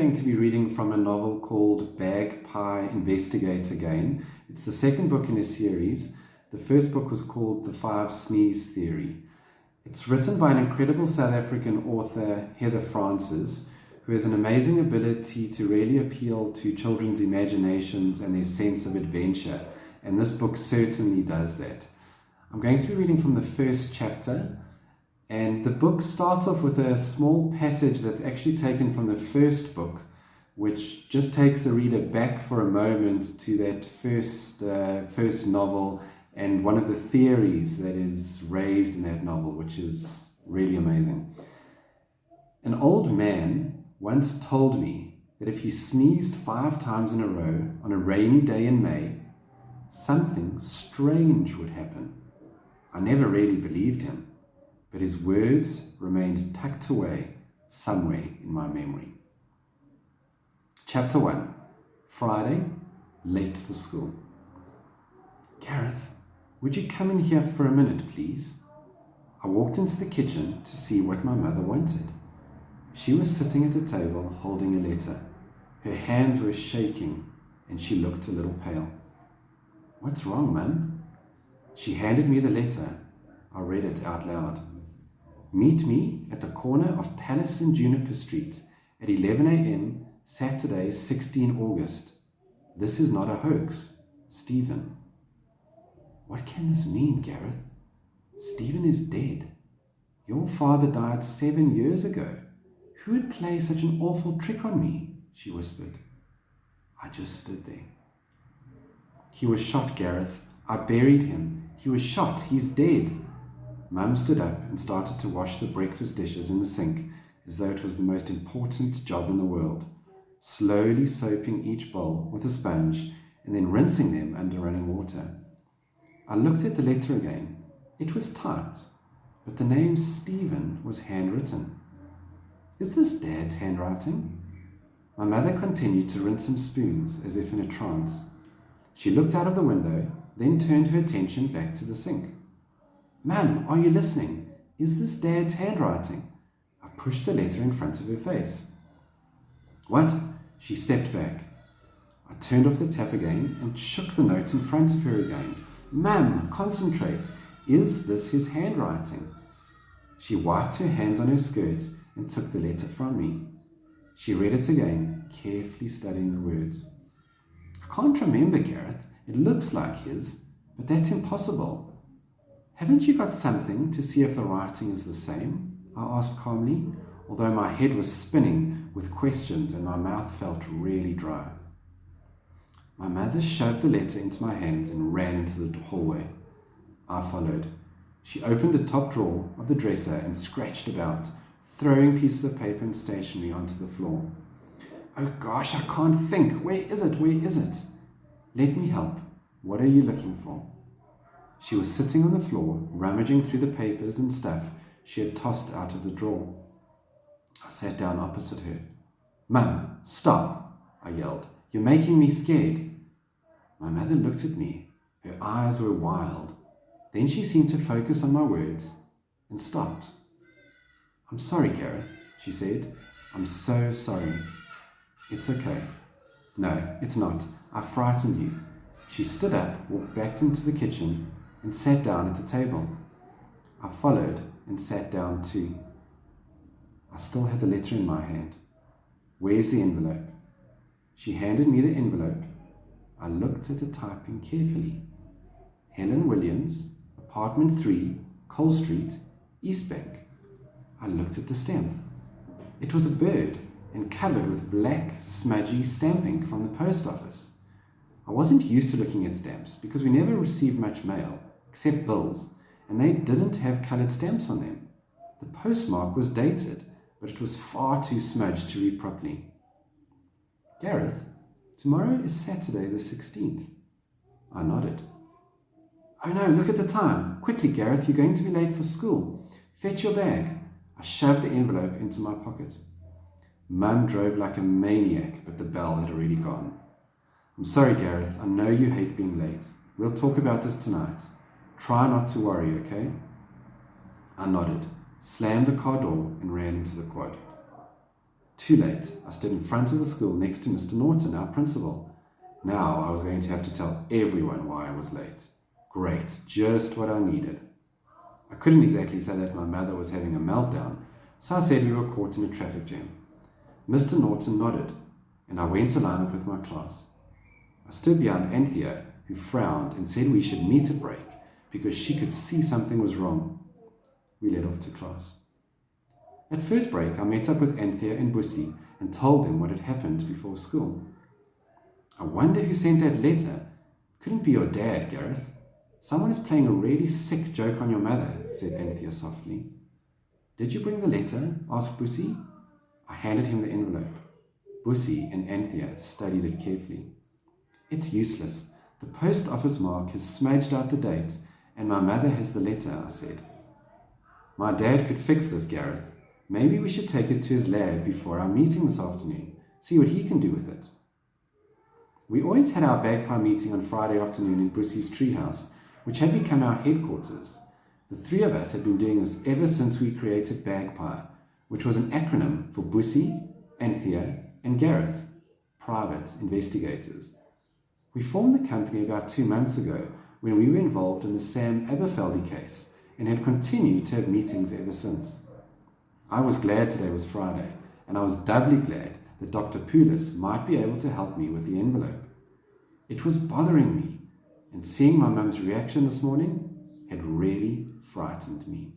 going to be reading from a novel called Bagpie Investigates Again. It's the second book in a series. The first book was called The Five Sneeze Theory. It's written by an incredible South African author, Heather Francis, who has an amazing ability to really appeal to children's imaginations and their sense of adventure. And this book certainly does that. I'm going to be reading from the first chapter. And the book starts off with a small passage that's actually taken from the first book, which just takes the reader back for a moment to that first novel and one of the theories that is raised in that novel, which is really amazing. An old man once told me that if he sneezed 5 times in a row on a rainy day in May, something strange would happen. I never really believed him, but his words remained tucked away somewhere in my memory. Chapter 1. Friday, late for school. Garreth, would you come in here for a minute, please? I walked into the kitchen to see what my mother wanted. She was sitting at the table holding a letter. Her hands were shaking and she looked a little pale. What's wrong, Mum? She handed me the letter. I read it out loud. Meet me at the corner of Palace and Juniper Street at 11 a.m. Saturday, 16 August. This is not a hoax. Stephen. What can this mean, Garreth? Stephen is dead. Your father died 7 years ago. Who would play such an awful trick on me? She whispered. I just stood there. He was shot, Garreth. I buried him. He was shot. He's dead. Mum stood up and started to wash the breakfast dishes in the sink as though it was the most important job in the world, slowly soaping each bowl with a sponge and then rinsing them under running water. I looked at the letter again. It was typed, but the name Stephen was handwritten. Is this Dad's handwriting? My mother continued to rinse some spoons as if in a trance. She looked out of the window, then turned her attention back to the sink. Mum, are you listening? Is this Dad's handwriting? I pushed the letter in front of her face. What? She stepped back. I turned off the tap again and shook the note in front of her again. Mum, concentrate. Is this his handwriting? She wiped her hands on her skirt and took the letter from me. She read it again, carefully studying the words. I can't remember, Garreth. It looks like his, but that's impossible. Haven't you got something to see if the writing is the same? I asked calmly, although my head was spinning with questions and my mouth felt really dry. My mother shoved the letter into my hands and ran into the hallway. I followed. She opened the top drawer of the dresser and scratched about, throwing pieces of paper and stationery onto the floor. Oh gosh, I can't think. Where is it? Where is it? Let me help. What are you looking for? She was sitting on the floor, rummaging through the papers and stuff she had tossed out of the drawer. I sat down opposite her. Mum, stop, I yelled. You're making me scared. My mother looked at me. Her eyes were wild. Then she seemed to focus on my words and stopped. I'm sorry, Garreth, she said. I'm so sorry. It's okay. No, it's not. I frightened you. She stood up, walked back into the kitchen, and sat down at the table. I followed and sat down too. I still had the letter in my hand. Where's the envelope? She handed me the envelope. I looked at the typing carefully. Helen Williams, apartment 3, Cole Street, East Bank. I looked at the stamp. It was a bird and covered with black, smudgy stamping from the post office. I wasn't used to looking at stamps because we never received much mail, except bills, and they didn't have coloured stamps on them. The postmark was dated, but it was far too smudged to read properly. Garreth, tomorrow is Saturday the 16th. I nodded. Oh no, look at the time. Quickly, Garreth, you're going to be late for school. Fetch your bag. I shoved the envelope into my pocket. Mum drove like a maniac, but the bell had already gone. I'm sorry, Garreth. I know you hate being late. We'll talk about this tonight. Try not to worry, okay? I nodded, slammed the car door, and ran into the quad. Too late, I stood in front of the school next to Mr. Norton, our principal. Now I was going to have to tell everyone why I was late. Great, just what I needed. I couldn't exactly say that my mother was having a meltdown, so I said we were caught in a traffic jam. Mr. Norton nodded, and I went to line up with my class. I stood behind Anthea, who frowned and said we should meet at break because she could see something was wrong. We led off to class. At first break, I met up with Anthea and Bussy and told them what had happened before school. I wonder who sent that letter. Couldn't be your dad, Garreth. Someone is playing a really sick joke on your mother, said Anthea softly. Did you bring the letter? Asked Bussy. I handed him the envelope. Bussy and Anthea studied it carefully. It's useless. The post office mark has smudged out the date, and my mother has the letter, I said. My dad could fix this, Garreth. Maybe we should take it to his lab before our meeting this afternoon, see what he can do with it. We always had our bagpie meeting on Friday afternoon in Bussy's treehouse, which had become our headquarters. The three of us had been doing this ever since we created Bagpie, which was an acronym for Bussy, Anthea, and Garreth, private investigators. We formed the company about 2 months ago when we were involved in the Sam Aberfeldy case and had continued to have meetings ever since. I was glad today was Friday, and I was doubly glad that Dr. Poulis might be able to help me with the envelope. It was bothering me, and seeing my mum's reaction this morning had really frightened me.